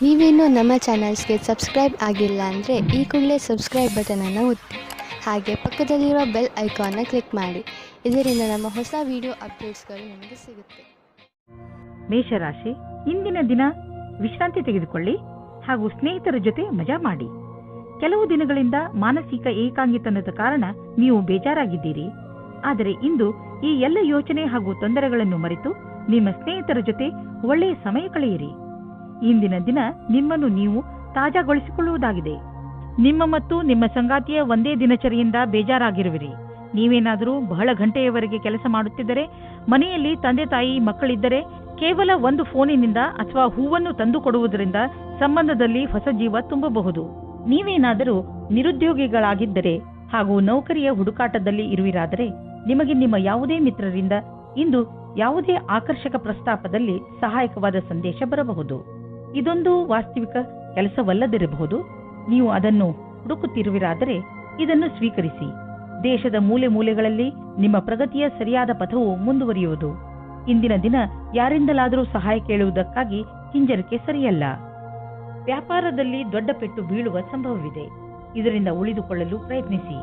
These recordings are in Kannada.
ನೀವೇನೂ ನಮ್ಮ ಚಾನಲ್ಸ್ಗೆ ಸಬ್ಸ್ಕ್ರೈಬ್ ಆಗಿಲ್ಲ ಅಂದರೆ ಈ ಕೂಡಲೇ ಸಬ್ಸ್ಕ್ರೈಬ್ ಬಟನನ್ನು ಒತ್ತಿ ಹಾಗೆ ಪಕ್ಕದಲ್ಲಿರೋ ಬೆಲ್ ಐಕಾನ್ನ ಕ್ಲಿಕ್ ಮಾಡಿ. ಇದರಿಂದ ನಮ್ಮ ಹೊಸ ವಿಡಿಯೋ ಅಪ್ಡೇಟ್ಸ್ಗಳು ನಿಮಗೆ ಸಿಗುತ್ತೆ. ಮೇಷರಾಶಿ, ಇಂದಿನ ದಿನ ವಿಶ್ರಾಂತಿ ತೆಗೆದುಕೊಳ್ಳಿ ಹಾಗೂ ಸ್ನೇಹಿತರ ಜೊತೆ ಮಜಾ ಮಾಡಿ. ಕೆಲವು ದಿನಗಳಿಂದ ಮಾನಸಿಕ ಏಕಾಂಗಿತನದ ಕಾರಣ ನೀವು ಬೇಜಾರಾಗಿದ್ದೀರಿ. ಆದರೆ ಇಂದು ಈ ಎಲ್ಲ ಯೋಚನೆ ಹಾಗೂ ತೊಂದರೆಗಳನ್ನು ಮರೆತು ನಿಮ್ಮ ಸ್ನೇಹಿತರ ಜೊತೆ ಒಳ್ಳೆಯ ಸಮಯ ಕಳೆಯಿರಿ. ಇಂದಿನ ದಿನ ನಿಮ್ಮನ್ನು ನೀವು ತಾಜಾಗೊಳಿಸಿಕೊಳ್ಳುವುದಾಗಿದೆ. ನಿಮ್ಮ ಮತ್ತು ನಿಮ್ಮ ಸಂಗಾತಿಯ ಒಂದೇ ದಿನಚರಿಯಿಂದ ಬೇಜಾರಾಗಿರುವಿರಿ. ನೀವೇನಾದರೂ ಬಹಳ ಗಂಟೆಯವರೆಗೆ ಕೆಲಸ ಮಾಡುತ್ತಿದ್ದರೆ, ಮನೆಯಲ್ಲಿ ತಂದೆ ತಾಯಿ ಮಕ್ಕಳಿದ್ದರೆ ಕೇವಲ ಒಂದು ಫೋನಿನಿಂದ ಅಥವಾ ಹೂವನ್ನು ತಂದು ಕೊಡುವುದರಿಂದ ಸಂಬಂಧದಲ್ಲಿ ಹೊಸ ಜೀವ ತುಂಬಬಹುದು. ನೀವೇನಾದರೂ ನಿರುದ್ಯೋಗಿಗಳಾಗಿದ್ದರೆ ಹಾಗೂ ನೌಕರಿಯ ಹುಡುಕಾಟದಲ್ಲಿ ಇರುವಿರಾದರೆ, ನಿಮಗೆ ನಿಮ್ಮ ಯಾವುದೇ ಮಿತ್ರರಿಂದ ಇಂದು ಯಾವುದೇ ಆಕರ್ಷಕ ಪ್ರಸ್ತಾಪದಲ್ಲಿ ಸಹಾಯಕವಾದ ಸಂದೇಶ ಬರಬಹುದು. ಇದೊಂದು ವಾಸ್ತವಿಕ ಕೆಲಸವಲ್ಲದಿರಬಹುದು. ನೀವು ಅದನ್ನು ಹುಡುಕುತ್ತಿರುವಿರಾದರೆ ಇದನ್ನು ಸ್ವೀಕರಿಸಿ. ದೇಶದ ಮೂಲೆ ಮೂಲೆಗಳಲ್ಲಿ ನಿಮ್ಮ ಪ್ರಗತಿಯ ಸರಿಯಾದ ಪಥವು ಮುಂದುವರಿಯುವುದು. ಇಂದಿನ ದಿನ ಯಾರಿಂದಲಾದರೂ ಸಹಾಯ ಕೇಳುವುದಕ್ಕಾಗಿ ಹಿಂಜರಿಕೆ ಸರಿಯಲ್ಲ. ವ್ಯಾಪಾರದಲ್ಲಿ ದೊಡ್ಡ ಪೆಟ್ಟು ಬೀಳುವ ಸಂಭವವಿದೆ. ಇದರಿಂದ ಉಳಿದುಕೊಳ್ಳಲು ಪ್ರಯತ್ನಿಸಿ.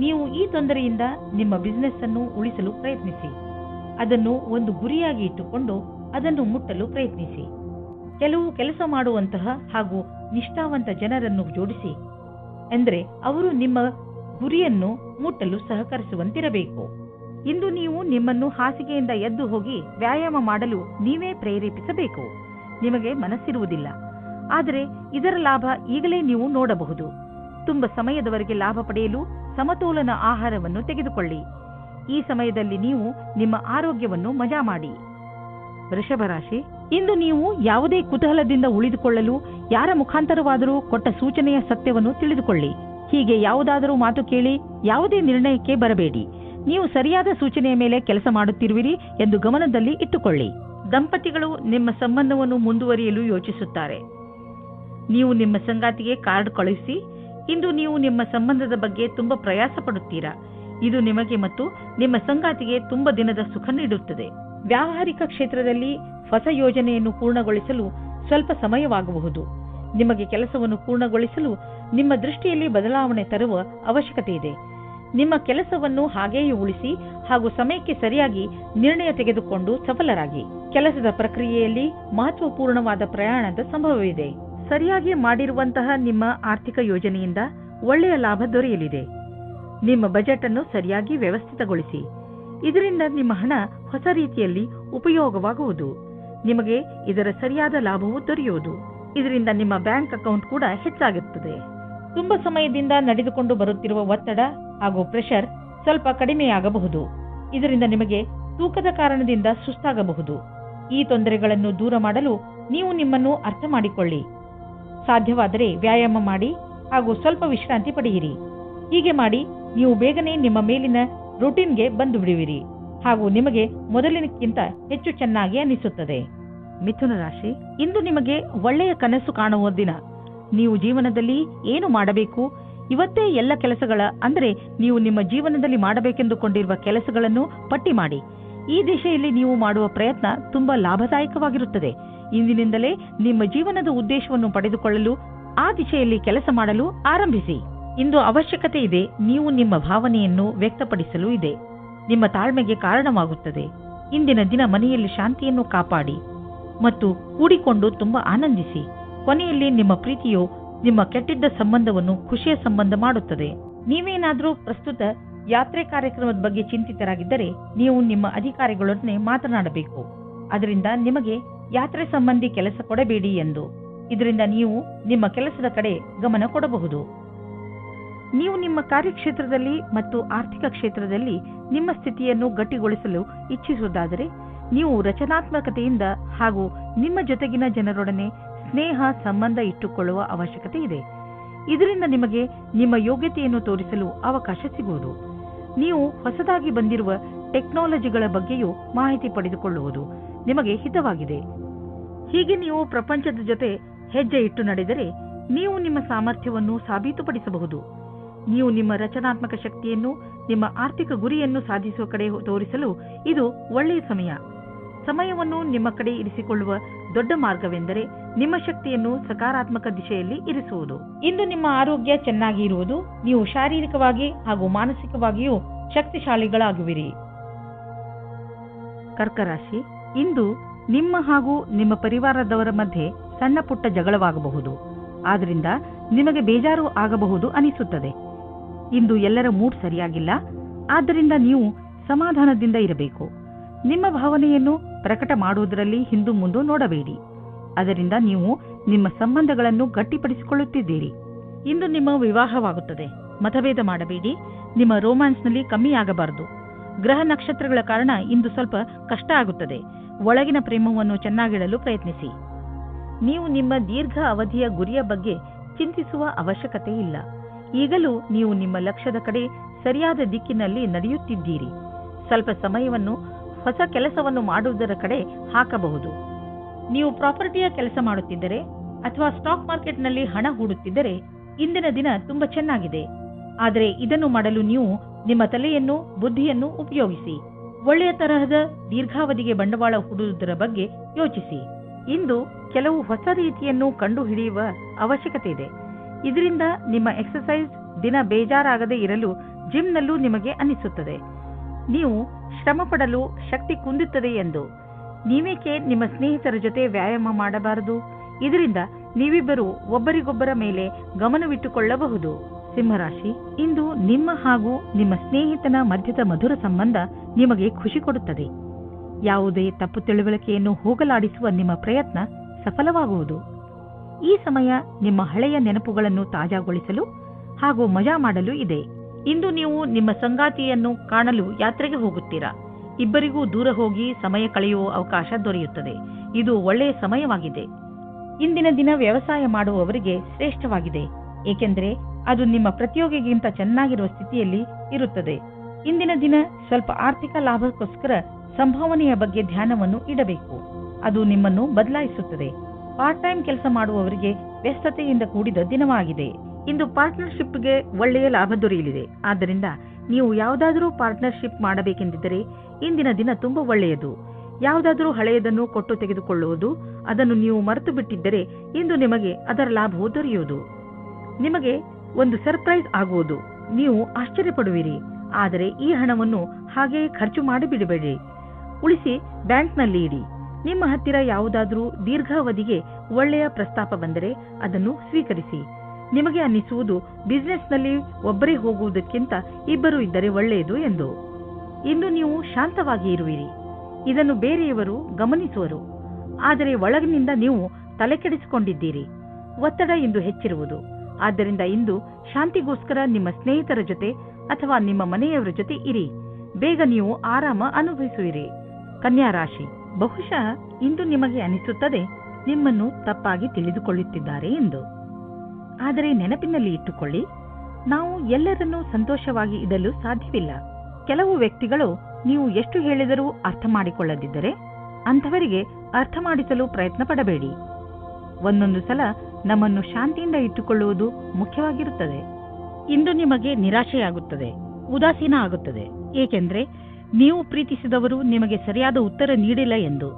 ನೀವು ಈ ತೊಂದರೆಯಿಂದ ನಿಮ್ಮ ಬಿಸಿನೆಸ್ ಅನ್ನು ಉಳಿಸಲು ಪ್ರಯತ್ನಿಸಿ. ಅದನ್ನು ಒಂದು ಗುರಿಯಾಗಿ ಇಟ್ಟುಕೊಂಡು ಅದನ್ನು ಮುಟ್ಟಲು ಪ್ರಯತ್ನಿಸಿ. ಕೆಲವು ಕೆಲಸ ಮಾಡುವಂತಹ ಹಾಗೂ ನಿಷ್ಠಾವಂತ ಜನರನ್ನು ಜೋಡಿಸಿ, ಎಂದರೆ ಅವರು ನಿಮ್ಮ ಗುರಿಯನ್ನು ಮುಟ್ಟಲು ಸಹಕರಿಸುವಂತಿರಬೇಕು. ಇಂದು ನೀವು ನಿಮ್ಮನ್ನು ಹಾಸಿಗೆಯಿಂದ ಎದ್ದು ಹೋಗಿ ವ್ಯಾಯಾಮ ಮಾಡಲು ನೀವೇ ಪ್ರೇರೇಪಿಸಬೇಕು. ನಿಮಗೆ ಮನಸ್ಸಿರುವುದಿಲ್ಲ, ಆದರೆ ಇದರ ಲಾಭ ಈಗಲೇ ನೀವು ನೋಡಬಹುದು. ತುಂಬ ಸಮಯದವರೆಗೆ ಲಾಭ ಪಡೆಯಲು ಸಮತೋಲನ ಆಹಾರವನ್ನು ತೆಗೆದುಕೊಳ್ಳಿ. ಈ ಸಮಯದಲ್ಲಿ ನೀವು ನಿಮ್ಮ ಆರೋಗ್ಯವನ್ನು ಮಜಾ ಮಾಡಿ. ವೃಷಭ ರಾಶಿ, ಇಂದು ನೀವು ಯಾವುದೇ ಕುತೂಹಲದಿಂದ ಉಳಿದುಕೊಳ್ಳಲು ಯಾರ ಮುಖಾಂತರವಾದರೂ ಕೊಟ್ಟ ಸೂಚನೆಯ ಸತ್ಯವನ್ನು ತಿಳಿದುಕೊಳ್ಳಿ. ಹೀಗೆ ಯಾವುದಾದರೂ ಮಾತು ಕೇಳಿ ಯಾವುದೇ ನಿರ್ಣಯಕ್ಕೆ ಬರಬೇಡಿ. ನೀವು ಸರಿಯಾದ ಸೂಚನೆಯ ಮೇಲೆ ಕೆಲಸ ಮಾಡುತ್ತಿರುವಿರಿ ಎಂದು ಗಮನದಲ್ಲಿ ಇಟ್ಟುಕೊಳ್ಳಿ. ದಂಪತಿಗಳು ನಿಮ್ಮ ಸಂಬಂಧವನ್ನು ಮುಂದುವರಿಯಲು ಯೋಚಿಸುತ್ತಾರೆ. ನೀವು ನಿಮ್ಮ ಸಂಗಾತಿಗೆ ಕಾರ್ಡ್ ಕಳುಹಿಸಿ. ಇಂದು ನೀವು ನಿಮ್ಮ ಸಂಬಂಧದ ಬಗ್ಗೆ ತುಂಬಾ ಪ್ರಯಾಸ ಪಡುತ್ತೀರಾ. ಇದು ನಿಮಗೆ ಮತ್ತು ನಿಮ್ಮ ಸಂಗಾತಿಗೆ ತುಂಬಾ ದಿನದ ಸುಖ ನೀಡುತ್ತದೆ. ವ್ಯಾವಹಾರಿಕ ಕ್ಷೇತ್ರದಲ್ಲಿ ಹೊಸ ಯೋಜನೆಯನ್ನು ಪೂರ್ಣಗೊಳಿಸಲು ಸ್ವಲ್ಪ ಸಮಯವಾಗಬಹುದು. ನಿಮಗೆ ಕೆಲಸವನ್ನು ಪೂರ್ಣಗೊಳಿಸಲು ನಿಮ್ಮ ದೃಷ್ಟಿಯಲ್ಲಿ ಬದಲಾವಣೆ ತರುವ ಅವಶ್ಯಕತೆ ಇದೆ. ನಿಮ್ಮ ಕೆಲಸವನ್ನು ಹಾಗೆಯೇ ಉಳಿಸಿ ಹಾಗೂ ಸಮಯಕ್ಕೆ ಸರಿಯಾಗಿ ನಿರ್ಣಯ ತೆಗೆದುಕೊಂಡು ಸಫಲರಾಗಿ. ಕೆಲಸದ ಪ್ರಕ್ರಿಯೆಯಲ್ಲಿ ಮಹತ್ವಪೂರ್ಣವಾದ ಪ್ರಯಾಣದ ಸಂಭವವಿದೆ. ಸರಿಯಾಗಿ ಮಾಡಿರುವಂತಹ ನಿಮ್ಮ ಆರ್ಥಿಕ ಯೋಜನೆಯಿಂದ ಒಳ್ಳೆಯ ಲಾಭ ದೊರೆಯಲಿದೆ. ನಿಮ್ಮ ಬಜೆಟ್ ಅನ್ನು ಸರಿಯಾಗಿ ವ್ಯವಸ್ಥಿತಗೊಳಿಸಿ. ಇದರಿಂದ ನಿಮ್ಮ ಹಣ ಹೊಸ ರೀತಿಯಲ್ಲಿ ಉಪಯೋಗವಾಗುವುದು. ನಿಮಗೆ ಇದರ ಸರಿಯಾದ ಲಾಭವು ದೊರೆಯುವುದು. ಇದರಿಂದ ನಿಮ್ಮ ಬ್ಯಾಂಕ್ ಅಕೌಂಟ್ ಕೂಡ ಹೆಚ್ಚಾಗುತ್ತದೆ. ತುಂಬಾ ಸಮಯದಿಂದ ನಡೆದುಕೊಂಡು ಬರುತ್ತಿರುವ ಒತ್ತಡ ಹಾಗೂ ಪ್ರೆಷರ್ ಸ್ವಲ್ಪ ಕಡಿಮೆಯಾಗಬಹುದು. ಇದರಿಂದ ನಿಮಗೆ ತೂಕದ ಕಾರಣದಿಂದ ಸುಸ್ತಾಗಬಹುದು. ಈ ತೊಂದರೆಗಳನ್ನು ದೂರ ಮಾಡಲು ನೀವು ನಿಮ್ಮನ್ನು ಅರ್ಥ ಮಾಡಿಕೊಳ್ಳಿ. ಸಾಧ್ಯವಾದರೆ ವ್ಯಾಯಾಮ ಮಾಡಿ ಹಾಗೂ ಸ್ವಲ್ಪ ವಿಶ್ರಾಂತಿ ಪಡೆಯಿರಿ. ಹೀಗೆ ಮಾಡಿ ನೀವು ಬೇಗನೆ ನಿಮ್ಮ ಮೇಲಿನ ರೂಟೀನ್ಗೆ ಬಂದು ಬಿಡುವಿರಿ ಹಾಗೂ ನಿಮಗೆ ಮೊದಲಿನಕ್ಕಿಂತ ಹೆಚ್ಚು ಚೆನ್ನಾಗಿ ಅನಿಸುತ್ತದೆ. ಮಿಥುನ ರಾಶಿ, ಇಂದು ನಿಮಗೆ ಒಳ್ಳೆಯ ಕನಸು ಕಾಣುವ ದಿನ. ನೀವು ಜೀವನದಲ್ಲಿ ಏನು ಮಾಡಬೇಕು, ಇವತ್ತೇ ಎಲ್ಲ ಕೆಲಸಗಳ ಅಂದರೆ ನೀವು ನಿಮ್ಮ ಜೀವನದಲ್ಲಿ ಮಾಡಬೇಕೆಂದುಕೊಂಡಿರುವ ಕೆಲಸಗಳನ್ನು ಪಟ್ಟಿ ಮಾಡಿ. ಈ ದಿಶೆಯಲ್ಲಿ ನೀವು ಮಾಡುವ ಪ್ರಯತ್ನ ತುಂಬಾ ಲಾಭದಾಯಕವಾಗಿರುತ್ತದೆ. ಇಂದಿನಿಂದಲೇ ನಿಮ್ಮ ಜೀವನದ ಉದ್ದೇಶವನ್ನು ಪಡೆದುಕೊಳ್ಳಲು ಆ ದಿಶೆಯಲ್ಲಿ ಕೆಲಸ ಮಾಡಲು ಆರಂಭಿಸಿ. ಇಂದು ಅವಶ್ಯಕತೆ ಇದೆ. ನೀವು ನಿಮ್ಮ ಭಾವನೆಯನ್ನು ವ್ಯಕ್ತಪಡಿಸಲು ಇದೆ. ನಿಮ್ಮ ತಾಳ್ಮೆಗೆ ಕಾರಣವಾಗುತ್ತದೆ. ಇಂದಿನ ದಿನ ಮನೆಯಲ್ಲಿ ಶಾಂತಿಯನ್ನು ಕಾಪಾಡಿ ಮತ್ತು ಕೂಡಿಕೊಂಡು ತುಂಬಾ ಆನಂದಿಸಿ. ಕೊನೆಯಲ್ಲಿ ನಿಮ್ಮ ಪ್ರೀತಿಯು ನಿಮ್ಮ ಕೆಟ್ಟಿದ್ದ ಸಂಬಂಧವನ್ನು ಖುಷಿಯ ಸಂಬಂಧ ಮಾಡುತ್ತದೆ. ನೀವೇನಾದರೂ ಪ್ರಸ್ತುತ ಯಾತ್ರೆ ಕಾರ್ಯಕ್ರಮದ ಬಗ್ಗೆ ಚಿಂತಿತರಾಗಿದ್ದರೆ ನೀವು ನಿಮ್ಮ ಅಧಿಕಾರಿಗಳೊಡನೆ ಮಾತನಾಡಬೇಕು. ಅದರಿಂದ ನಿಮಗೆ ಯಾತ್ರೆ ಸಂಬಂಧಿ ಕೆಲಸ ಕೊಡಬೇಡಿ ಎಂದು. ಇದರಿಂದ ನೀವು ನಿಮ್ಮ ಕೆಲಸದ ಕಡೆ ಗಮನ ಕೊಡಬಹುದು. ನೀವು ನಿಮ್ಮ ಕಾರ್ಯಕ್ಷೇತ್ರದಲ್ಲಿ ಮತ್ತು ಆರ್ಥಿಕ ಕ್ಷೇತ್ರದಲ್ಲಿ ನಿಮ್ಮ ಸ್ಥಿತಿಯನ್ನು ಗಟ್ಟಿಗೊಳಿಸಲು ಇಚ್ಛಿಸುವುದಾದರೆ ನೀವು ರಚನಾತ್ಮಕತೆಯಿಂದ ಹಾಗೂ ನಿಮ್ಮ ಜೊತೆಗಿನ ಜನರೊಡನೆ ಸ್ನೇಹ ಸಂಬಂಧ ಇಟ್ಟುಕೊಳ್ಳುವ ಅವಶ್ಯಕತೆ ಇದೆ. ಇದರಿಂದ ನಿಮಗೆ ನಿಮ್ಮ ಯೋಗ್ಯತೆಯನ್ನು ತೋರಿಸಲು ಅವಕಾಶ ಸಿಗುವುದು. ನೀವು ಹೊಸದಾಗಿ ಬಂದಿರುವ ಟೆಕ್ನಾಲಜಿಗಳ ಬಗ್ಗೆಯೂ ಮಾಹಿತಿ ಪಡೆದುಕೊಳ್ಳುವುದು ನಿಮಗೆ ಹಿತವಾಗಿದೆ. ಹೀಗೆ ನೀವು ಪ್ರಪಂಚದ ಜೊತೆ ಹೆಜ್ಜೆ ಇಟ್ಟು ನಡೆದರೆ ನೀವು ನಿಮ್ಮ ಸಾಮರ್ಥ್ಯವನ್ನು ಸಾಬೀತುಪಡಿಸಬಹುದು. ನೀವು ನಿಮ್ಮ ರಚನಾತ್ಮಕ ಶಕ್ತಿಯನ್ನು ನಿಮ್ಮ ಆರ್ಥಿಕ ಗುರಿಯನ್ನು ಸಾಧಿಸುವ ಕಡೆ ತೋರಿಸಲು ಇದು ಒಳ್ಳೆಯ ಸಮಯ. ಸಮಯವನ್ನು ನಿಮ್ಮ ಕಡೆ ಇರಿಸಿಕೊಳ್ಳುವ ದೊಡ್ಡ ಮಾರ್ಗವೆಂದರೆ ನಿಮ್ಮ ಶಕ್ತಿಯನ್ನು ಸಕಾರಾತ್ಮಕ ದಿಶೆಯಲ್ಲಿ ಇರಿಸುವುದು. ಇಂದು ನಿಮ್ಮ ಆರೋಗ್ಯ ಚೆನ್ನಾಗಿ ಇರುವುದು, ನೀವು ಶಾರೀರಿಕವಾಗಿ ಹಾಗೂ ಮಾನಸಿಕವಾಗಿಯೂ ಶಕ್ತಿಶಾಲಿಗಳಾಗುವಿರಿ. ಕರ್ಕ ರಾಶಿ, ಇಂದು ನಿಮ್ಮ ಹಾಗೂ ನಿಮ್ಮ ಪರಿವಾರದವರ ಮಧ್ಯೆ ಸಣ್ಣ ಪುಟ್ಟ ಜಗಳವಾಗಬಹುದು. ಆದ್ರಿಂದ ನಿಮಗೆ ಬೇಜಾರು ಆಗಬಹುದು ಅನಿಸುತ್ತದೆ. ಇಂದು ಎಲ್ಲರ ಮೂಡ್ ಸರಿಯಾಗಿಲ್ಲ, ಆದ್ದರಿಂದ ನೀವು ಸಮಾಧಾನದಿಂದ ಇರಬೇಕು. ನಿಮ್ಮ ಭಾವನೆಯನ್ನು ಪ್ರಕಟ ಮಾಡುವುದರಲ್ಲಿ ಹಿಂದು ಮುಂದೆ ನೋಡಬೇಡಿ. ಅದರಿಂದ ನೀವು ನಿಮ್ಮ ಸಂಬಂಧಗಳನ್ನು ಗಟ್ಟಿಪಡಿಸಿಕೊಳ್ಳುತ್ತಿದ್ದೀರಿ. ಇಂದು ನಿಮ್ಮ ವಿವಾಹವಾಗುತ್ತದೆ. ಮತಭೇದ ಮಾಡಬೇಡಿ. ನಿಮ್ಮ ರೋಮ್ಯಾನ್ಸ್ನಲ್ಲಿ ಕಮ್ಮಿಯಾಗಬಾರದು. ಗ್ರಹ ನಕ್ಷತ್ರಗಳ ಕಾರಣ ಇಂದು ಸ್ವಲ್ಪ ಕಷ್ಟ ಆಗುತ್ತದೆ. ಒಳಗಿನ ಪ್ರೇಮವನ್ನು ಚೆನ್ನಾಗಿಡಲು ಪ್ರಯತ್ನಿಸಿ. ನೀವು ನಿಮ್ಮ ದೀರ್ಘ ಅವಧಿಯ ಗುರಿಯ ಬಗ್ಗೆ ಚಿಂತಿಸುವ ಅವಶ್ಯಕತೆ ಇಲ್ಲ. ಈಗಲೂ ನೀವು ನಿಮ್ಮ ಲಕ್ಷ್ಯದ ಕಡೆ ಸರಿಯಾದ ದಿಕ್ಕಿನಲ್ಲಿ ನಡೆಯುತ್ತಿದ್ದೀರಿ. ಸ್ವಲ್ಪ ಸಮಯವನ್ನು ಹೊಸ ಕೆಲಸವನ್ನು ಮಾಡುವುದರ ಕಡೆ ಹಾಕಬಹುದು. ನೀವು ಪ್ರಾಪರ್ಟಿಯ ಕೆಲಸ ಮಾಡುತ್ತಿದ್ದರೆ ಅಥವಾ ಸ್ಟಾಕ್ ಮಾರ್ಕೆಟ್ನಲ್ಲಿ ಹಣ ಹೂಡುತ್ತಿದ್ದರೆ ಇಂದಿನ ದಿನ ತುಂಬಾ ಚೆನ್ನಾಗಿದೆ. ಆದರೆ ಇದನ್ನು ಮಾಡಲು ನೀವು ನಿಮ್ಮ ತಲೆಯನ್ನು, ಬುದ್ಧಿಯನ್ನು ಉಪಯೋಗಿಸಿ. ಒಳ್ಳೆಯ ತರಹದ ದೀರ್ಘಾವಧಿಗೆ ಬಂಡವಾಳ ಹೂಡುವುದರ ಬಗ್ಗೆ ಯೋಚಿಸಿ. ಇಂದು ಕೆಲವು ಹೊಸ ರೀತಿಯನ್ನು ಕಂಡುಹಿಡಿಯುವ ಅವಶ್ಯಕತೆ ಇದೆ. ಇದರಿಂದ ನಿಮ್ಮ ಎಕ್ಸರ್ಸೈಸ್ ದಿನ ಬೇಜಾರಾಗದೇ ಇರಲು ಜಿಮ್ನಲ್ಲೂ ನಿಮಗೆ ಅನಿಸುತ್ತದೆ. ನೀವು ಶ್ರಮ ಪಡಲು ಶಕ್ತಿ ಕುಂದುತ್ತದೆ ಎಂದು. ನೀವೇಕೆ ನಿಮ್ಮ ಸ್ನೇಹಿತರ ಜೊತೆ ವ್ಯಾಯಾಮ ಮಾಡಬಾರದು? ಇದರಿಂದ ನೀವಿಬ್ಬರು ಒಬ್ಬರಿಗೊಬ್ಬರ ಮೇಲೆ ಗಮನವಿಟ್ಟುಕೊಳ್ಳಬಹುದು. ಸಿಂಹರಾಶಿ, ಇಂದು ನಿಮ್ಮ ಹಾಗೂ ನಿಮ್ಮ ಸ್ನೇಹಿತನ ಮಧ್ಯದ ಮಧುರ ಸಂಬಂಧ ನಿಮಗೆ ಖುಷಿ ಕೊಡುತ್ತದೆ. ಯಾವುದೇ ತಪ್ಪು ತಿಳುವಳಿಕೆಯನ್ನು ಹೋಗಲಾಡಿಸುವ ನಿಮ್ಮ ಪ್ರಯತ್ನ ಸಫಲವಾಗುವುದು. ಈ ಸಮಯ ನಿಮ್ಮ ಹಳೆಯ ನೆನಪುಗಳನ್ನು ತಾಜಾಗೊಳಿಸಲು ಹಾಗೂ ಮಜಾ ಮಾಡಲು ಇದೆ. ಇಂದು ನೀವು ನಿಮ್ಮ ಸಂಗಾತಿಯನ್ನು ಕಾಣಲು ಯಾತ್ರೆಗೆ ಹೋಗುತ್ತೀರಾ. ಇಬ್ಬರಿಗೂ ದೂರ ಹೋಗಿ ಸಮಯ ಕಳೆಯುವ ಅವಕಾಶ ದೊರೆಯುತ್ತದೆ. ಇದು ಒಳ್ಳೆಯ ಸಮಯವಾಗಿದೆ. ಇಂದಿನ ದಿನ ವ್ಯವಸಾಯ ಮಾಡುವವರಿಗೆ ಶ್ರೇಷ್ಠವಾಗಿದೆ, ಏಕೆಂದರೆ ಅದು ನಿಮ್ಮ ಪ್ರತಿಯೋಗಿಗಿಂತ ಚೆನ್ನಾಗಿರುವ ಸ್ಥಿತಿಯಲ್ಲಿ ಇರುತ್ತದೆ. ಇಂದಿನ ದಿನ ಸ್ವಲ್ಪ ಆರ್ಥಿಕ ಲಾಭಕ್ಕೋಸ್ಕರ ಸಂಭಾವನೆಯ ಬಗ್ಗೆ ಧ್ಯಾನವನ್ನು ಇಡಬೇಕು. ಅದು ನಿಮ್ಮನ್ನು ಬದಲಾಯಿಸುತ್ತದೆ. ಪಾರ್ಟ್ ಟೈಮ್ ಕೆಲಸ ಮಾಡುವವರಿಗೆ ವ್ಯಸ್ತತೆಯಿಂದ ಕೂಡಿದ ದಿನವಾಗಿದೆ. ಇಂದು ಪಾರ್ಟ್ನರ್ಶಿಪ್ಗೆ ಒಳ್ಳೆಯ ಲಾಭ ದೊರೆಯಲಿದೆ. ಆದ್ದರಿಂದ ನೀವು ಯಾವುದಾದರೂ ಪಾರ್ಟ್ನರ್ಶಿಪ್ ಮಾಡಬೇಕೆಂದಿದ್ದರೆ ಇಂದಿನ ದಿನ ತುಂಬಾ ಒಳ್ಳೆಯದು. ಯಾವುದಾದರೂ ಹಳೆಯದನ್ನು ಕೊಟ್ಟು ತೆಗೆದುಕೊಳ್ಳುವುದು, ಅದನ್ನು ನೀವು ಮರೆತು ಬಿಟ್ಟಿದ್ದರೆ ಇಂದು ನಿಮಗೆ ಅದರ ಲಾಭವು ದೊರೆಯುವುದು. ನಿಮಗೆ ಒಂದು ಸರ್ಪ್ರೈಸ್ ಆಗುವುದು. ನೀವು ಆಶ್ಚರ್ಯಪಡುವಿರಿ. ಆದರೆ ಈ ಹಣವನ್ನು ಹಾಗೆಯೇ ಖರ್ಚು ಮಾಡಿಬಿಡಬೇಡಿ. ಉಳಿಸಿ ಬ್ಯಾಂಕ್ನಲ್ಲಿ ಇಡಿ. ನಿಮ್ಮ ಹತ್ತಿರ ಯಾವುದಾದರೂ ದೀರ್ಘಾವಧಿಗೆ ಒಳ್ಳೆಯ ಪ್ರಸ್ತಾಪ ಬಂದರೆ ಅದನ್ನು ಸ್ವೀಕರಿಸಿ. ನಿಮಗೆ ಅನ್ನಿಸುವುದು ಬಿಸಿನೆಸ್ನಲ್ಲಿ ಒಬ್ಬರೇ ಹೋಗುವುದಕ್ಕಿಂತ ಇಬ್ಬರು ಇದ್ದರೆ ಒಳ್ಳೆಯದು ಎಂದು. ಇಂದು ನೀವು ಶಾಂತವಾಗಿ ಇರುವಿರಿ. ಇದನ್ನು ಬೇರೆಯವರು ಗಮನಿಸುವರು. ಆದರೆ ಒಳಗಿನಿಂದ ನೀವು ತಲೆಕೆಡಿಸಿಕೊಂಡಿದ್ದೀರಿ. ಒತ್ತಡ ಇಂದು ಹೆಚ್ಚಿರುವುದು. ಆದ್ದರಿಂದ ಇಂದು ಶಾಂತಿಗೋಸ್ಕರ ನಿಮ್ಮ ಸ್ನೇಹಿತರ ಜೊತೆ ಅಥವಾ ನಿಮ್ಮ ಮನೆಯವರ ಜೊತೆ ಇರಿ. ಬೇಗ ನೀವು ಆರಾಮ ಅನುಭವಿಸುವಿರಿ. ಕನ್ಯಾ ರಾಶಿ, ಬಹುಶಃ ಇಂದು ನಿಮಗೆ ಅನಿಸುತ್ತದೆ ನಿಮ್ಮನ್ನು ತಪ್ಪಾಗಿ ತಿಳಿದುಕೊಳ್ಳುತ್ತಿದ್ದಾರೆ ಎಂದು. ಆದರೆ ನೆನಪಿನಲ್ಲಿ ಇಟ್ಟುಕೊಳ್ಳಿ, ನಾವು ಎಲ್ಲರನ್ನೂ ಸಂತೋಷವಾಗಿ ಇಡಲು ಸಾಧ್ಯವಿಲ್ಲ. ಕೆಲವು ವ್ಯಕ್ತಿಗಳು ನೀವು ಎಷ್ಟು ಹೇಳಿದರೂ ಅರ್ಥ ಮಾಡಿಕೊಳ್ಳದಿದ್ದರೆ ಅಂಥವರಿಗೆ ಅರ್ಥ ಮಾಡಿಸಲು ಪ್ರಯತ್ನ ಪಡಬೇಡಿ. ಒಂದೊಂದು ಸಲ ನಮ್ಮನ್ನು ಶಾಂತಿಯಿಂದ ಇಟ್ಟುಕೊಳ್ಳುವುದು ಮುಖ್ಯವಾಗಿರುತ್ತದೆ. ಇಂದು ನಿಮಗೆ ನಿರಾಶೆಯಾಗುತ್ತದೆ, ಉದಾಸೀನ ಆಗುತ್ತದೆ, ಏಕೆಂದರೆ ನೀವು ಪ್ರೀತಿಸಿದವರು ನಿಮಗೆ ಸರಿಯಾದ ಉತ್ತರ ನೀಡಿಲ್ಲ ಎಂದು.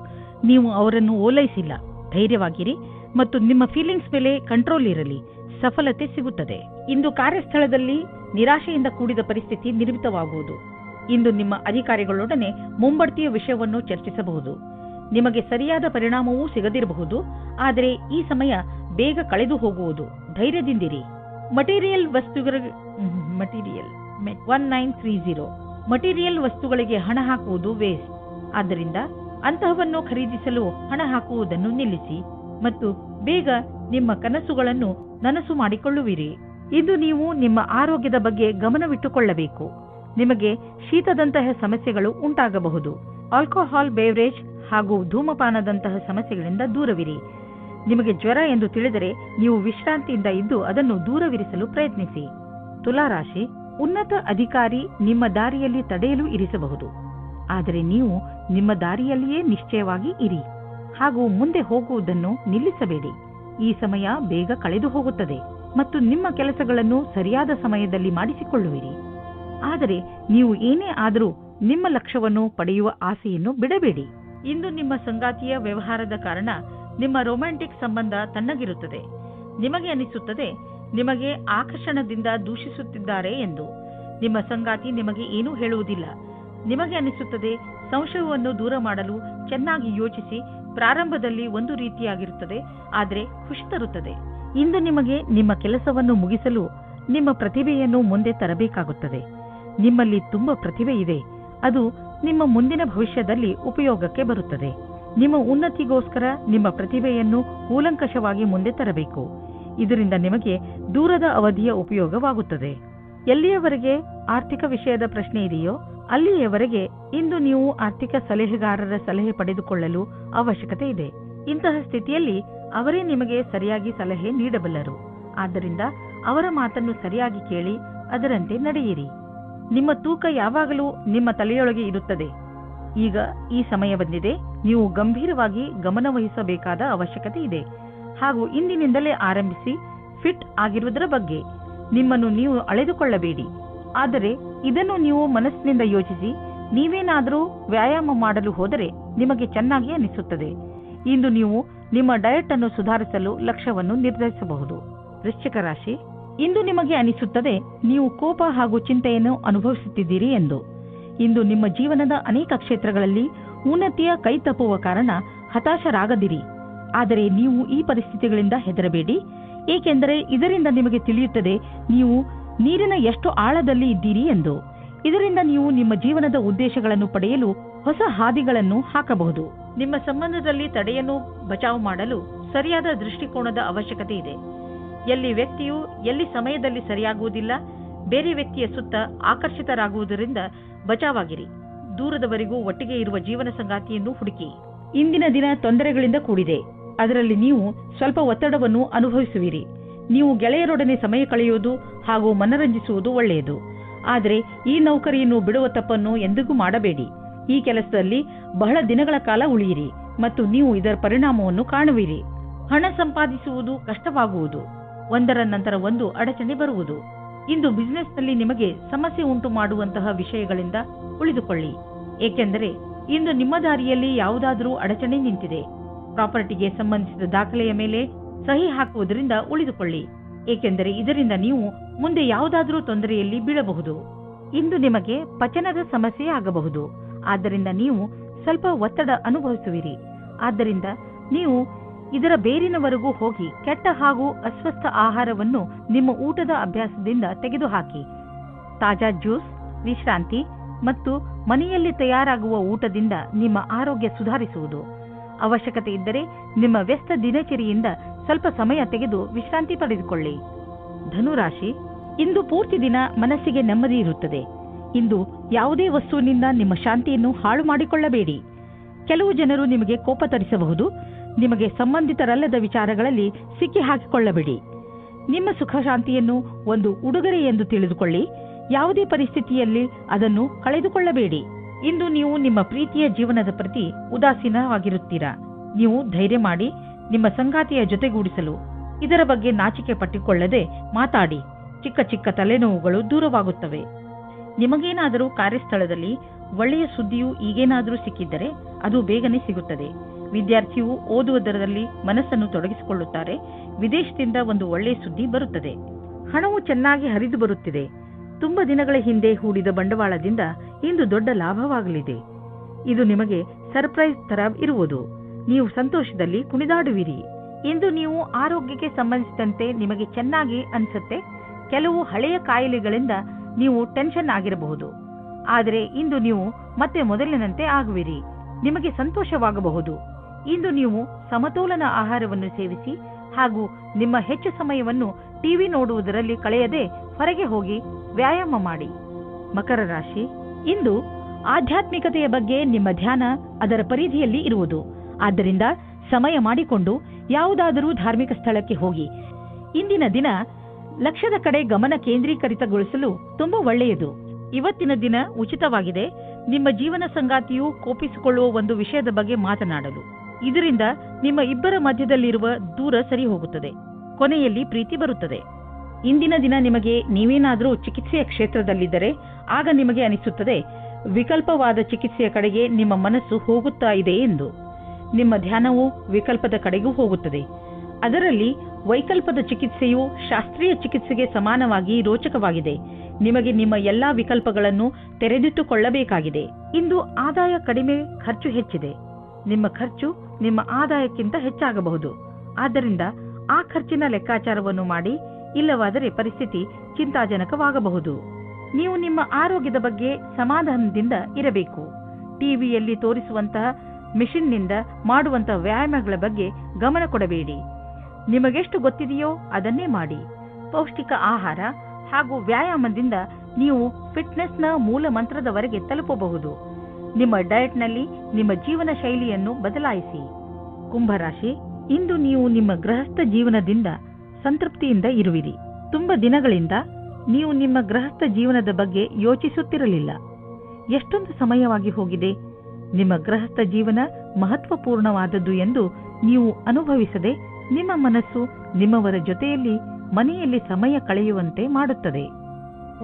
ನೀವು ಅವರನ್ನು ಓಲೈಸಿಲ್ಲ. ಧೈರ್ಯವಾಗಿರಿ ಮತ್ತು ನಿಮ್ಮ ಫೀಲಿಂಗ್ಸ್ ಮೇಲೆ ಕಂಟ್ರೋಲ್ ಇರಲಿ. ಸಫಲತೆ ಸಿಗುತ್ತದೆ. ಇಂದು ಕಾರ್ಯಸ್ಥಳದಲ್ಲಿ ನಿರಾಶೆಯಿಂದ ಕೂಡಿದ ಪರಿಸ್ಥಿತಿ ನಿರ್ಮಿತವಾಗುವುದು. ಇಂದು ನಿಮ್ಮ ಅಧಿಕಾರಿಗಳೊಡನೆ ಮುಂಬಡ್ತಿಯ ವಿಷಯವನ್ನು ಚರ್ಚಿಸಬಹುದು. ನಿಮಗೆ ಸರಿಯಾದ ಪರಿಣಾಮವೂ ಸಿಗದಿರಬಹುದು. ಆದರೆ ಈ ಸಮಯ ಬೇಗ ಕಳೆದು ಹೋಗುವುದು. ಧೈರ್ಯದಿಂದಿರಿ. ಮಟೀರಿಯಲ್ 1930 ಮಟೀರಿಯಲ್ ವಸ್ತುಗಳಿಗೆ ಹಣ ಹಾಕುವುದು ವೇಸ್ಟ್. ಆದ್ದರಿಂದ ಅಂತಹವನ್ನು ಖರೀದಿಸಲು ಹಣ ಹಾಕುವುದನ್ನು ನಿಲ್ಲಿಸಿ ಮತ್ತು ಬೇಗ ನಿಮ್ಮ ಕನಸುಗಳನ್ನು ನನಸು ಮಾಡಿಕೊಳ್ಳುವಿರಿ. ಇದು ನೀವು ನಿಮ್ಮ ಆರೋಗ್ಯದ ಬಗ್ಗೆ ಗಮನವಿಟ್ಟುಕೊಳ್ಳಬೇಕು. ನಿಮಗೆ ಶೀತದಂತಹ ಸಮಸ್ಯೆಗಳು ಉಂಟಾಗಬಹುದು. ಆಲ್ಕೋಹಾಲ್ ಬೇವರೇಜ್ ಹಾಗೂ ಧೂಮಪಾನದಂತಹ ಸಮಸ್ಯೆಗಳಿಂದ ದೂರವಿರಿ. ನಿಮಗೆ ಜ್ವರ ಎಂದು ತಿಳಿದರೆ ನೀವು ವಿಶ್ರಾಂತಿಯಿಂದ ಇದ್ದು ಅದನ್ನು ದೂರವಿರಿಸಲು ಪ್ರಯತ್ನಿಸಿ. ತುಲಾರಾಶಿ, ಉನ್ನತ ಅಧಿಕಾರಿ ನಿಮ್ಮ ದಾರಿಯಲ್ಲಿ ತಡೆಯಲು ಇರಿಸಬಹುದು. ಆದರೆ ನೀವು ನಿಮ್ಮ ದಾರಿಯಲ್ಲಿಯೇ ನಿಶ್ಚಯವಾಗಿ ಇರಿ ಹಾಗೂ ಮುಂದೆ ಹೋಗುವುದನ್ನು ನಿಲ್ಲಿಸಬೇಡಿ. ಈ ಸಮಯ ಬೇಗ ಕಳೆದು ಹೋಗುತ್ತದೆ ಮತ್ತು ನಿಮ್ಮ ಕೆಲಸಗಳನ್ನು ಸರಿಯಾದ ಸಮಯದಲ್ಲಿ ಮಾಡಿಸಿಕೊಳ್ಳುವಿರಿ. ಆದರೆ ನೀವು ಏನೇ ಆದರೂ ನಿಮ್ಮ ಲಕ್ಷ್ಯವನ್ನು ಪಡೆಯುವ ಆಸೆಯನ್ನು ಬಿಡಬೇಡಿ. ಇಂದು ನಿಮ್ಮ ಸಂಗಾತಿಯ ವ್ಯವಹಾರದ ಕಾರಣ ನಿಮ್ಮ ರೊಮ್ಯಾಂಟಿಕ್ ಸಂಬಂಧ ತಣ್ಣಗಿರುತ್ತದೆ. ನಿಮಗೆ ಅನಿಸುತ್ತದೆ ನಿಮಗೆ ಆಕರ್ಷಣದಿಂದ ದೂಷಿಸುತ್ತಿದ್ದಾರೆ ಎಂದು. ನಿಮ್ಮ ಸಂಗಾತಿ ನಿಮಗೆ ಏನೂ ಹೇಳುವುದಿಲ್ಲ. ನಿಮಗೆ ಅನಿಸುತ್ತದೆ ಸಂಶಯವನ್ನು ದೂರ ಮಾಡಲು ಚೆನ್ನಾಗಿ ಯೋಚಿಸಿ. ಪ್ರಾರಂಭದಲ್ಲಿ ಒಂದು ರೀತಿಯಾಗಿರುತ್ತದೆ, ಆದರೆ ಖುಷಿ ತರುತ್ತದೆ. ಇಂದು ನಿಮಗೆ ನಿಮ್ಮ ಕೆಲಸವನ್ನು ಮುಗಿಸಲು ನಿಮ್ಮ ಪ್ರತಿಭೆಯನ್ನು ಮುಂದೆ ತರಬೇಕಾಗುತ್ತದೆ. ನಿಮ್ಮಲ್ಲಿ ತುಂಬಾ ಪ್ರತಿಭೆ ಇದೆ. ಅದು ನಿಮ್ಮ ಮುಂದಿನ ಭವಿಷ್ಯದಲ್ಲಿ ಉಪಯೋಗಕ್ಕೆ ಬರುತ್ತದೆ. ನಿಮ್ಮ ಉನ್ನತಿಗೋಸ್ಕರ ನಿಮ್ಮ ಪ್ರತಿಭೆಯನ್ನು ಕೂಲಂಕಷವಾಗಿ ಮುಂದೆ ತರಬೇಕು. ಇದರಿಂದ ನಿಮಗೆ ದೂರದ ಅವಧಿಯ ಉಪಯೋಗವಾಗುತ್ತದೆ. ಎಲ್ಲಿಯವರೆಗೆ ಆರ್ಥಿಕ ವಿಷಯದ ಪ್ರಶ್ನೆ ಇದೆಯೋ ಅಲ್ಲಿಯವರೆಗೆ ಇಂದು ನೀವು ಆರ್ಥಿಕ ಸಲಹೆಗಾರರ ಸಲಹೆ ಪಡೆದುಕೊಳ್ಳಲು ಅವಶ್ಯಕತೆ ಇದೆ. ಇಂತಹ ಸ್ಥಿತಿಯಲ್ಲಿ ಅವರೇ ನಿಮಗೆ ಸರಿಯಾಗಿ ಸಲಹೆ ನೀಡಬಲ್ಲರು. ಆದ್ದರಿಂದ ಅವರ ಮಾತನ್ನು ಸರಿಯಾಗಿ ಕೇಳಿ, ಅದರಂತೆ ನಡೆಯಿರಿ. ನಿಮ್ಮ ತೂಕ ಯಾವಾಗಲೂ ನಿಮ್ಮ ತಲೆಯೊಳಗೆ ಇರುತ್ತದೆ. ಈಗ ಈ ಸಮಯ ಬಂದಿದೆ. ನೀವು ಗಂಭೀರವಾಗಿ ಗಮನವಹಿಸಬೇಕಾದ ಅವಶ್ಯಕತೆ ಇದೆ. ಹಾಗೂ ಇಂದಿನಿಂದಲೇ ಆರಂಭಿಸಿ ಫಿಟ್ ಆಗಿರುವುದರ ಬಗ್ಗೆ ನಿಮ್ಮನ್ನು ನೀವು ಅಳೆದುಕೊಳ್ಳಬೇಡಿ. ಆದರೆ ಇದನ್ನು ನೀವು ಮನಸ್ಸಿನಿಂದ ಯೋಚಿಸಿ. ನೀವೇನಾದರೂ ವ್ಯಾಯಾಮ ಮಾಡಲು ಹೋದರೆ ನಿಮಗೆ ಚೆನ್ನಾಗಿ ಅನಿಸುತ್ತದೆ. ಇಂದು ನೀವು ನಿಮ್ಮ ಡಯಟ್ ಅನ್ನು ಸುಧಾರಿಸಲು ಲಕ್ಷ್ಯವನ್ನು ನಿರ್ಧರಿಸಬಹುದು. ವೃಶ್ಚಿಕ ರಾಶಿ, ಇಂದು ನಿಮಗೆ ಅನಿಸುತ್ತದೆ ನೀವು ಕೋಪ ಹಾಗೂ ಚಿಂತೆಯನ್ನು ಅನುಭವಿಸುತ್ತಿದ್ದೀರಿ ಎಂದು. ಇಂದು ನಿಮ್ಮ ಜೀವನದ ಅನೇಕ ಕ್ಷೇತ್ರಗಳಲ್ಲಿ ಉನ್ನತಿಯ ಕೈ ತಪ್ಪುವ ಕಾರಣ ಹತಾಶರಾಗದಿರಿ. ಆದರೆ ನೀವು ಈ ಪರಿಸ್ಥಿತಿಗಳಿಂದ ಹೆದರಬೇಡಿ, ಏಕೆಂದರೆ ಇದರಿಂದ ನಿಮಗೆ ತಿಳಿಯುತ್ತದೆ ನೀವು ನೀರಿನ ಎಷ್ಟು ಆಳದಲ್ಲಿ ಇದ್ದೀರಿ ಎಂದು. ಇದರಿಂದ ನೀವು ನಿಮ್ಮ ಜೀವನದ ಉದ್ದೇಶಗಳನ್ನು ಪಡೆಯಲು ಹೊಸ ಹಾದಿಗಳನ್ನು ಹಾಕಬಹುದು. ನಿಮ್ಮ ಸಂಬಂಧದಲ್ಲಿ ತಡೆಯನ್ನು ಬಚಾವು ಮಾಡಲು ಸರಿಯಾದ ದೃಷ್ಟಿಕೋನದ ಅವಶ್ಯಕತೆ ಇದೆ. ಎಲ್ಲಿ ವ್ಯಕ್ತಿಯು ಎಲ್ಲಿ ಸಮಯದಲ್ಲಿ ಸರಿಯಾಗುವುದಿಲ್ಲ, ಬೇರೆ ವ್ಯಕ್ತಿಯ ಸುತ್ತ ಆಕರ್ಷಿತರಾಗುವುದರಿಂದ ಬಚಾವಾಗಿರಿ. ದೂರದವರೆಗೂ ಒಟ್ಟಿಗೆ ಇರುವ ಜೀವನ ಸಂಗಾತಿಯನ್ನು ಹುಡುಕಿ. ಇಂದಿನ ದಿನ ತೊಂದರೆಗಳಿಂದ ಕೂಡಿದೆ. ಅದರಲ್ಲಿ ನೀವು ಸ್ವಲ್ಪ ಒತ್ತಡವನ್ನು ಅನುಭವಿಸುವಿರಿ. ನೀವು ಗೆಳೆಯರೊಡನೆ ಸಮಯ ಕಳೆಯುವುದು ಹಾಗೂ ಮನರಂಜಿಸುವುದು ಒಳ್ಳೆಯದು. ಆದರೆ ಈ ನೌಕರಿಯನ್ನು ಬಿಡುವ ತಪ್ಪನ್ನು ಎಂದಿಗೂ ಮಾಡಬೇಡಿ. ಈ ಕೆಲಸದಲ್ಲಿ ಬಹಳ ದಿನಗಳ ಕಾಲ ಉಳಿಯಿರಿ ಮತ್ತು ನೀವು ಇದರ ಪರಿಣಾಮವನ್ನು ಕಾಣುವಿರಿ. ಹಣ ಸಂಪಾದಿಸುವುದು ಕಷ್ಟವಾಗುವುದು. ಒಂದರ ನಂತರ ಒಂದು ಅಡಚಣೆ ಬರುವುದು. ಇಂದು ಬಿಸಿನೆಸ್ನಲ್ಲಿ ನಿಮಗೆ ಸಮಸ್ಯೆ ಉಂಟು ಮಾಡುವಂತಹ ವಿಷಯಗಳಿಂದ ಉಳಿದುಕೊಳ್ಳಿ, ಏಕೆಂದರೆ ಇಂದು ನಿಮ್ಮ ದಾರಿಯಲ್ಲಿ ಯಾವುದಾದರೂ ಅಡಚಣೆ ನಿಂತಿದೆ. ಪ್ರಾಪರ್ಟಿಗೆ ಸಂಬಂಧಿಸಿದ ದಾಖಲೆಯ ಮೇಲೆ ಸಹಿ ಹಾಕುವುದರಿಂದ ಉಳಿದುಕೊಳ್ಳಿ, ಏಕೆಂದರೆ ಇದರಿಂದ ನೀವು ಮುಂದೆ ಯಾವುದಾದರೂ ತೊಂದರೆಯಲ್ಲಿ ಬೀಳಬಹುದು. ಇಂದು ನಿಮಗೆ ಪಚನದ ಸಮಸ್ಯೆ ಆಗಬಹುದು. ಆದ್ದರಿಂದ ನೀವು ಸ್ವಲ್ಪ ಒತ್ತಡ ಅನುಭವಿಸುವಿರಿ. ಆದ್ದರಿಂದ ನೀವು ಇದರ ಬೇರಿನವರೆಗೂ ಹೋಗಿ ಕೆಟ್ಟ ಹಾಗೂ ಅಸ್ವಸ್ಥ ಆಹಾರವನ್ನು ನಿಮ್ಮ ಊಟದ ಅಭ್ಯಾಸದಿಂದ ತೆಗೆದುಹಾಕಿ. ತಾಜಾ ಜ್ಯೂಸ್, ವಿಶ್ರಾಂತಿ ಮತ್ತು ಮನೆಯಲ್ಲಿ ತಯಾರಾಗುವ ಊಟದಿಂದ ನಿಮ್ಮ ಆರೋಗ್ಯ ಸುಧಾರಿಸುವುದು. ಅವಶ್ಯಕತೆ ಇದ್ದರೆ ನಿಮ್ಮ ವ್ಯಸ್ತ ದಿನಚರಿಯಿಂದ ಸ್ವಲ್ಪ ಸಮಯ ತೆಗೆದು ವಿಶ್ರಾಂತಿ ಪಡೆದುಕೊಳ್ಳಿ. ಧನುರಾಶಿ, ಇಂದು ಪೂರ್ತಿ ದಿನ ಮನಸ್ಸಿಗೆ ನೆಮ್ಮದಿ ಇರುತ್ತದೆ. ಇಂದು ಯಾವುದೇ ವಸ್ತುವಿನಿಂದ ನಿಮ್ಮ ಶಾಂತಿಯನ್ನು ಹಾಳು ಮಾಡಿಕೊಳ್ಳಬೇಡಿ. ಕೆಲವು ಜನರು ನಿಮಗೆ ಕೋಪ ತರಿಸಬಹುದು. ನಿಮಗೆ ಸಂಬಂಧಿತರಲ್ಲದ ವಿಚಾರಗಳಲ್ಲಿ ಸಿಕ್ಕಿ ಹಾಕಿಕೊಳ್ಳಬೇಡಿ. ನಿಮ್ಮ ಸುಖ ಶಾಂತಿಯನ್ನು ಒಂದು ಉಡುಗೊರೆ ಎಂದು ತಿಳಿದುಕೊಳ್ಳಿ. ಯಾವುದೇ ಪರಿಸ್ಥಿತಿಯಲ್ಲಿ ಅದನ್ನು ಕಳೆದುಕೊಳ್ಳಬೇಡಿ. ಇಂದು ನೀವು ನಿಮ್ಮ ಪ್ರೀತಿಯ ಜೀವನದ ಪ್ರತಿ ಉದಾಸೀನವಾಗಿರುತ್ತೀರಾ. ನೀವು ಧೈರ್ಯ ಮಾಡಿ ನಿಮ್ಮ ಸಂಗಾತಿಯ ಜೊತೆಗೂಡಿಸಲು ಇದರ ಬಗ್ಗೆ ನಾಚಿಕೆ ಪಟ್ಟಿಕೊಳ್ಳದೆ ಮಾತಾಡಿ. ಚಿಕ್ಕ ಚಿಕ್ಕ ತಲೆನೋವುಗಳು ದೂರವಾಗುತ್ತವೆ. ನಿಮಗೇನಾದರೂ ಕಾರ್ಯಸ್ಥಳದಲ್ಲಿ ಒಳ್ಳೆಯ ಸುದ್ದಿಯು ಈಗೇನಾದರೂ ಸಿಕ್ಕಿದ್ದರೆ ಅದು ಬೇಗನೆ ಸಿಗುತ್ತದೆ. ವಿದ್ಯಾರ್ಥಿಯು ಓದುವುದರಲ್ಲಿ ಮನಸ್ಸನ್ನು ತೊಡಗಿಸಿಕೊಳ್ಳುತ್ತಾರೆ. ವಿದೇಶದಿಂದ ಒಂದು ಒಳ್ಳೆಯ ಸುದ್ದಿ ಬರುತ್ತದೆ. ಹಣವು ಚೆನ್ನಾಗಿ ಹರಿದು ಬರುತ್ತಿದೆ. ತುಂಬಾ ದಿನಗಳ ಹಿಂದೆ ಹೂಡಿದ ಬಂಡವಾಳದಿಂದ ಇಂದು ದೊಡ್ಡ ಲಾಭವಾಗಲಿದೆ. ಇದು ನಿಮಗೆ ಸರ್ಪ್ರೈಸ್ ತರ ಇರುವುದು. ನೀವು ಸಂತೋಷದಲ್ಲಿ ಕುಣಿದಾಡುವಿರಿ. ಇಂದು ನೀವು ಆರೋಗ್ಯಕ್ಕೆ ಸಂಬಂಧಿಸಿದಂತೆ ನಿಮಗೆ ಚೆನ್ನಾಗಿ ಅನಿಸುತ್ತೆ. ಕೆಲವು ಹಳೆಯ ಕಾಯಿಲೆಗಳಿಂದ ನೀವು ಟೆನ್ಷನ್ ಆಗಿರಬಹುದು. ಆದರೆ ಇಂದು ನೀವು ಮತ್ತೆ ಮೊದಲಿನಂತೆ ಆಗುವಿರಿ. ನಿಮಗೆ ಸಂತೋಷವಾಗಬಹುದು. ಇಂದು ನೀವು ಸಮತೋಲನ ಆಹಾರವನ್ನು ಸೇವಿಸಿ ಹಾಗೂ ನಿಮ್ಮ ಹೆಚ್ಚು ಸಮಯವನ್ನು ಟಿವಿ ನೋಡುವುದರಲ್ಲಿ ಕಳೆಯದೆ ಹೊರಗೆ ಹೋಗಿ ವ್ಯಾಯಾಮ ಮಾಡಿ. ಮಕರ ರಾಶಿ, ಇಂದು ಆಧ್ಯಾತ್ಮಿಕತೆಯ ಬಗ್ಗೆ ನಿಮ್ಮ ಧ್ಯಾನ ಅದರ ಪರಿಧಿಯಲ್ಲಿ ಇರುವುದು. ಆದ್ದರಿಂದ ಸಮಯ ಮಾಡಿಕೊಂಡು ಯಾವುದಾದರೂ ಧಾರ್ಮಿಕ ಸ್ಥಳಕ್ಕೆ ಹೋಗಿ. ಇಂದಿನ ದಿನ ಲಕ್ಷ್ಯದ ಕಡೆ ಗಮನ ಕೇಂದ್ರೀಕರಿತಗೊಳಿಸಲು ತುಂಬಾ ಒಳ್ಳೆಯದು. ಇವತ್ತಿನ ದಿನ ಉಚಿತವಾಗಿದೆ. ನಿಮ್ಮ ಜೀವನ ಸಂಗಾತಿಯು ಕೋಪಿಸಿಕೊಳ್ಳುವ ಒಂದು ವಿಷಯದ ಬಗ್ಗೆ ಮಾತನಾಡಲು. ಇದರಿಂದ ನಿಮ್ಮ ಇಬ್ಬರ ಮಧ್ಯದಲ್ಲಿರುವ ದೂರ ಸರಿ ಹೋಗುತ್ತದೆ. ಕೊನೆಯಲ್ಲಿ ಪ್ರೀತಿ ಬರುತ್ತದೆ. ಇಂದಿನ ದಿನ ನಿಮಗೆ ನೀವೇನಾದರೂ ಚಿಕಿತ್ಸೆಯ ಕ್ಷೇತ್ರದಲ್ಲಿದ್ದರೆ ಆಗ ನಿಮಗೆ ಅನಿಸುತ್ತದೆ ವಿಕಲ್ಪವಾದ ಚಿಕಿತ್ಸೆಯ ಕಡೆಗೆ ನಿಮ್ಮ ಮನಸ್ಸು ಹೋಗುತ್ತಾ ಇದೆ ಎಂದು. ನಿಮ್ಮ ಧ್ಯಾನವು ವಿಕಲ್ಪದ ಕಡೆಗೂ ಹೋಗುತ್ತದೆ. ಅದರಲ್ಲಿ ವೈಕಲ್ಪದ ಚಿಕಿತ್ಸೆಯು ಶಾಸ್ತ್ರೀಯ ಚಿಕಿತ್ಸೆಗೆ ಸಮಾನವಾಗಿ ರೋಚಕವಾಗಿದೆ. ನಿಮಗೆ ನಿಮ್ಮ ಎಲ್ಲಾ ವಿಕಲ್ಪಗಳನ್ನು ತೆರೆದಿಟ್ಟುಕೊಳ್ಳಬೇಕಾಗಿದೆ. ಇಂದು ಆದಾಯ ಕಡಿಮೆ, ಖರ್ಚು ಹೆಚ್ಚಿದೆ. ನಿಮ್ಮ ಖರ್ಚು ನಿಮ್ಮ ಆದಾಯಕ್ಕಿಂತ ಹೆಚ್ಚಾಗಬಹುದು. ಆದ್ದರಿಂದ ಆ ಖರ್ಚಿನ ಲೆಕ್ಕಾಚಾರವನ್ನು ಮಾಡಿ, ಇಲ್ಲವಾದರೆ ಪರಿಸ್ಥಿತಿ ಚಿಂತಾಜನಕವಾಗಬಹುದು. ನೀವು ನಿಮ್ಮ ಆರೋಗ್ಯದ ಬಗ್ಗೆ ಸಮಾಧಾನದಿಂದ ಇರಬೇಕು. ಟಿವಿಯಲ್ಲಿ ತೋರಿಸುವಂತಹ ಮಿಷನ್ನಿಂದ ಮಾಡುವಂತಹ ವ್ಯಾಯಾಮಗಳ ಬಗ್ಗೆ ಗಮನ ಕೊಡಬೇಡಿ. ನಿಮಗೆಷ್ಟು ಗೊತ್ತಿದೆಯೋ ಅದನ್ನೇ ಮಾಡಿ. ಪೌಷ್ಟಿಕ ಆಹಾರ ಹಾಗೂ ವ್ಯಾಯಾಮದಿಂದ ನೀವು ಫಿಟ್ನೆಸ್ನ ಮೂಲ ಮಂತ್ರದವರೆಗೆ ತಲುಪಬಹುದು. ನಿಮ್ಮ ಡಯಟ್ನಲ್ಲಿ ನಿಮ್ಮ ಜೀವನ ಶೈಲಿಯನ್ನು ಬದಲಾಯಿಸಿ. ಕುಂಭರಾಶಿ, ಇಂದು ನೀವು ನಿಮ್ಮ ಗೃಹಸ್ಥ ಜೀವನದಿಂದ ಸಂತೃಪ್ತಿಯಿಂದ ಇರುವಿರಿ. ತುಂಬ ದಿನಗಳಿಂದ ನೀವು ನಿಮ್ಮ ಗೃಹಸ್ಥ ಜೀವನದ ಬಗ್ಗೆ ಯೋಚಿಸುತ್ತಿರಲಿಲ್ಲ. ಎಷ್ಟೊಂದು ಸಮಯವಾಗಿ ಹೋಗಿದೆ. ನಿಮ್ಮ ಗೃಹಸ್ಥ ಜೀವನ ಮಹತ್ವಪೂರ್ಣವಾದದ್ದು ಎಂದು ನೀವು ಅನುಭವಿಸದೆ ನಿಮ್ಮ ಮನಸ್ಸು ನಿಮ್ಮವರ ಜೊತೆಯಲ್ಲಿ ಮನೆಯಲ್ಲಿ ಸಮಯ ಕಳೆಯುವಂತೆ ಮಾಡುತ್ತದೆ.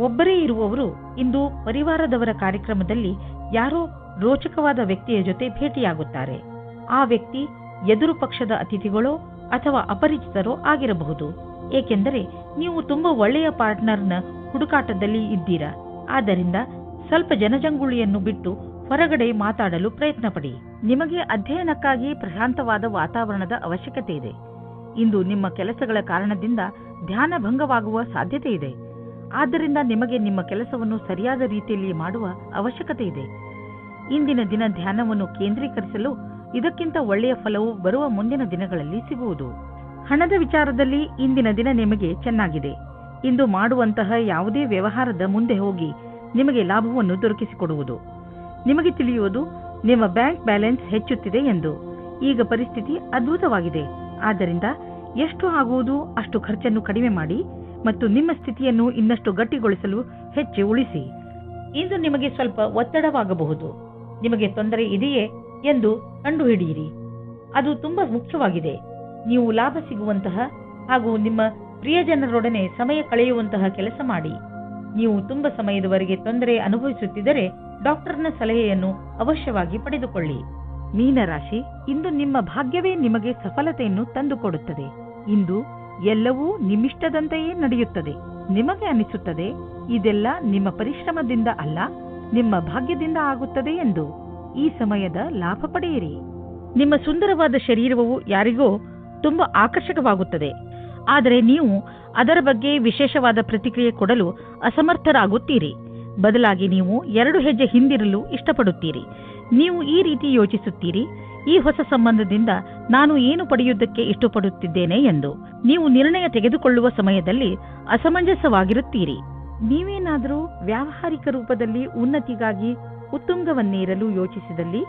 ಒಬ್ಬರೇ ಇರುವವರು ಇಂದು ಪರಿವಾರದವರ ಕಾರ್ಯಕ್ರಮದಲ್ಲಿ ಯಾರೋ ರೋಚಕವಾದ ವ್ಯಕ್ತಿಯ ಜೊತೆ ಭೇಟಿಯಾಗುತ್ತಾರೆ. ಆ ವ್ಯಕ್ತಿ ಎದುರು ಪಕ್ಷದ ಅತಿಥಿಗಳೋ ಅಥವಾ ಅಪರಿಚಿತರೋ ಆಗಿರಬಹುದು. ಏಕೆಂದರೆ ನೀವು ತುಂಬಾ ಒಳ್ಳೆಯ ಪಾರ್ಟ್ನರ್ನ ಹುಡುಕಾಟದಲ್ಲಿ ಇದ್ದೀರಾ. ಆದ್ದರಿಂದ ಸ್ವಲ್ಪ ಜನಜಂಗುಳಿಯನ್ನು ಬಿಟ್ಟು ಹೊರಗಡೆ ಮಾತಾಡಲು ಪ್ರಯತ್ನ ಪಡಿ. ನಿಮಗೆ ಅಧ್ಯಯನಕ್ಕಾಗಿ ಪ್ರಶಾಂತವಾದ ವಾತಾವರಣದ ಅವಶ್ಯಕತೆ ಇದೆ. ಇಂದು ನಿಮ್ಮ ಕೆಲಸಗಳ ಕಾರಣದಿಂದ ಧ್ಯಾನ ಭಂಗವಾಗುವ ಸಾಧ್ಯತೆ ಇದೆ. ಆದ್ದರಿಂದ ನಿಮಗೆ ನಿಮ್ಮ ಕೆಲಸವನ್ನು ಸರಿಯಾದ ರೀತಿಯಲ್ಲಿ ಮಾಡುವ ಅವಶ್ಯಕತೆ ಇದೆ. ಇಂದಿನ ದಿನ ಧ್ಯಾನವನ್ನು ಕೇಂದ್ರೀಕರಿಸಲು ಇದಕ್ಕಿಂತ ಒಳ್ಳೆಯ ಫಲವು ಬರುವ ಮುಂದಿನ ದಿನಗಳಲ್ಲಿ ಸಿಗುವುದು. ಹಣದ ವಿಚಾರದಲ್ಲಿ ಇಂದಿನ ದಿನ ನಿಮಗೆ ಚೆನ್ನಾಗಿದೆ. ಇಂದು ಮಾಡುವಂತಹ ಯಾವುದೇ ವ್ಯವಹಾರದ ಮುಂದೆ ಹೋಗಿ ನಿಮಗೆ ಲಾಭವನ್ನು ದೊರಕಿಸಿಕೊಡುವುದು. ನಿಮಗೆ ತಿಳಿಯುವುದು ನಿಮ್ಮ ಬ್ಯಾಂಕ್ ಬ್ಯಾಲೆನ್ಸ್ ಹೆಚ್ಚುತ್ತಿದೆ ಎಂದು. ಈಗ ಪರಿಸ್ಥಿತಿ ಅದ್ಭುತವಾಗಿದೆ. ಆದ್ದರಿಂದ ಎಷ್ಟು ಆಗುವುದು ಅಷ್ಟು ಖರ್ಚನ್ನು ಕಡಿಮೆ ಮಾಡಿ ಮತ್ತು ನಿಮ್ಮ ಸ್ಥಿತಿಯನ್ನು ಇನ್ನಷ್ಟು ಗಟ್ಟಿಗೊಳಿಸಲು ಹೆಚ್ಚು ಉಳಿಸಿ. ಇಂದು ನಿಮಗೆ ಸ್ವಲ್ಪ ಒತ್ತಡವಾಗಬಹುದು. ನಿಮಗೆ ತೊಂದರೆ ಇದೆಯೇ ಎಂದು ಕಂಡುಹಿಡಿಯಿರಿ. ಅದು ತುಂಬಾ ಮುಖ್ಯವಾಗಿದೆ. ನೀವು ಲಾಭ ಸಿಗುವಂತಹ ಹಾಗೂ ನಿಮ್ಮ ಪ್ರಿಯಜನರೊಡನೆ ಸಮಯ ಕಳೆಯುವಂತಹ ಕೆಲಸ ಮಾಡಿ. ನೀವು ತುಂಬಾ ಸಮಯದವರೆಗೆ ತೊಂದರೆ ಅನುಭವಿಸುತ್ತಿದ್ದರೆ ಡಾಕ್ಟರ್ನ ಸಲಹೆಯನ್ನು ಅವಶ್ಯವಾಗಿ ಪಡೆದುಕೊಳ್ಳಿ. ಮೀನರಾಶಿ, ಇಂದು ನಿಮ್ಮ ಭಾಗ್ಯವೇ ನಿಮಗೆ ಸಫಲತೆಯನ್ನು ತಂದುಕೊಡುತ್ತದೆ. ಇಂದು ಎಲ್ಲವೂ ನಿಮ್ಮಿಷ್ಟದಂತೆಯೇ ನಡೆಯುತ್ತದೆ. ನಿಮಗೆ ಅನಿಸುತ್ತದೆ ಇದೆಲ್ಲ ನಿಮ್ಮ ಪರಿಶ್ರಮದಿಂದ ಅಲ್ಲ, ನಿಮ್ಮ ಭಾಗ್ಯದಿಂದ ಆಗುತ್ತದೆ ಎಂದು. ಈ ಸಮಯದ ಲಾಭ ಪಡೆಯಿರಿ. ನಿಮ್ಮ ಸುಂದರವಾದ ಶರೀರವು ಯಾರಿಗೋ ತುಂಬಾ ಆಕರ್ಷಕವಾಗುತ್ತದೆ. ಆದರೆ ನೀವು ಅದರ ಬಗ್ಗೆ ವಿಶೇಷವಾದ ಪ್ರತಿಕ್ರಿಯೆ ಕೊಡಲು ಅಸಮರ್ಥರಾಗುತ್ತೀರಿ. ಬದಲಾಗಿ ನೀವು 2 ಹೆಜ್ಜೆ ಹಿಂದಿರಲು ಇಷ್ಟಪಡುತ್ತೀರಿ. ನೀವು ಈ ರೀತಿ ಯೋಚಿಸುತ್ತೀರಿ, ಈ ಹೊಸ ಸಂಬಂಧದಿಂದ ನಾನು ಏನು ಪಡೆಯುವುದಕ್ಕೆ ಇಷ್ಟಪಡುತ್ತಿದ್ದೇನೆ ಎಂದು. ನೀವು ನಿರ್ಣಯ ತೆಗೆದುಕೊಳ್ಳುವ ಸಮಯದಲ್ಲಿ ಅಸಮಂಜಸವಾಗಿರುತ್ತೀರಿ. ನೀವೇನಾದರೂ ವ್ಯಾವಹಾರಿಕ ರೂಪದಲ್ಲಿ ಉನ್ನತಿಗಾಗಿ ಉತ್ತುಂಗವನ್ನೇರಲು ಯೋಚಿಸಿದಲ್ಲಿ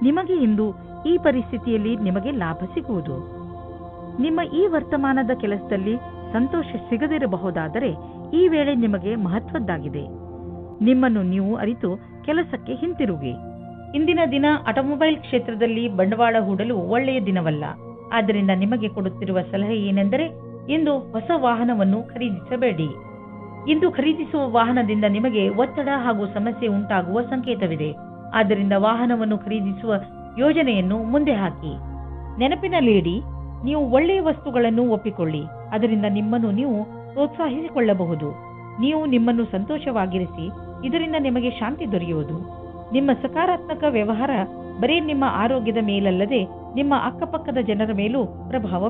ನಿಮಗೆ ಇಂದು ಈ ಪರಿಸ್ಥಿತಿಯಲ್ಲಿ ನಿಮಗೆ ಲಾಭ ಸಿಗುವುದು. ನಿಮ್ಮ ಈ ವರ್ತಮಾನದ ಕೆಲಸದಲ್ಲಿ ಸಂತೋಷ ಸಿಗದಿರಬಹುದಾದರೆ ಈ ವೇಳೆ ನಿಮಗೆ ಮಹತ್ವದ್ದಾಗಿದೆ. ನಿಮ್ಮನ್ನು ನೀವು ಅರಿತು ಕೆಲಸಕ್ಕೆ ಹಿಂತಿರುಗಿ. ಇಂದಿನ ದಿನ ಆಟೋಮೊಬೈಲ್ ಕ್ಷೇತ್ರದಲ್ಲಿ ಬಂಡವಾಳ ಹೂಡಲು ಒಳ್ಳೆಯ ದಿನವಲ್ಲ. ಆದ್ದರಿಂದ ನಿಮಗೆ ಕೊಡುತ್ತಿರುವ ಸಲಹೆ ಏನೆಂದರೆ ಇಂದು ಹೊಸ ವಾಹನವನ್ನು ಖರೀದಿಸಬೇಡಿ. ಇಂದು ಖರೀದಿಸುವ ವಾಹನದಿಂದ ನಿಮಗೆ ಒತ್ತಡ ಹಾಗೂ ಸಮಸ್ಯೆ ಉಂಟಾಗುವ ಸಂಕೇತವಿದೆ. ಆದ್ದರಿಂದ ವಾಹನವನ್ನು ಖರೀದಿಸುವ ಯೋಜನೆಯನ್ನು ಮುಂದೆ ಹಾಕಿ. ನೆನಪಿನಲ್ಲಿಡಿ, ನೀವು ಒಳ್ಳೆಯ ವಸ್ತುಗಳನ್ನು ಒಪ್ಪಿಕೊಳ್ಳಿ. ಅದರಿಂದ ನಿಮ್ಮನ್ನು ನೀವು ಪ್ರೋತ್ಸಾಹಿಸಿಕೊಳ್ಳಬಹುದು. ನೀವು ನಿಮ್ಮನ್ನು ಸಂತೋಷವಾಗಿರಿಸಿ. ಇದರಿಂದ ನಿಮಗೆ ಶಾಂತಿ ದೊರೆಯುವುದು. ನಿಮ್ಮ ಸಕಾರಾತ್ಮಕ ವ್ಯವಹಾರ ಬರೀ ನಿಮ್ಮ ಆರೋಗ್ಯದ ಮೇಲಲ್ಲದೆ ನಿಮ್ಮ ಅಕ್ಕಪಕ್ಕದ ಜನರ ಮೇಲೂ ಪ್ರಭಾವ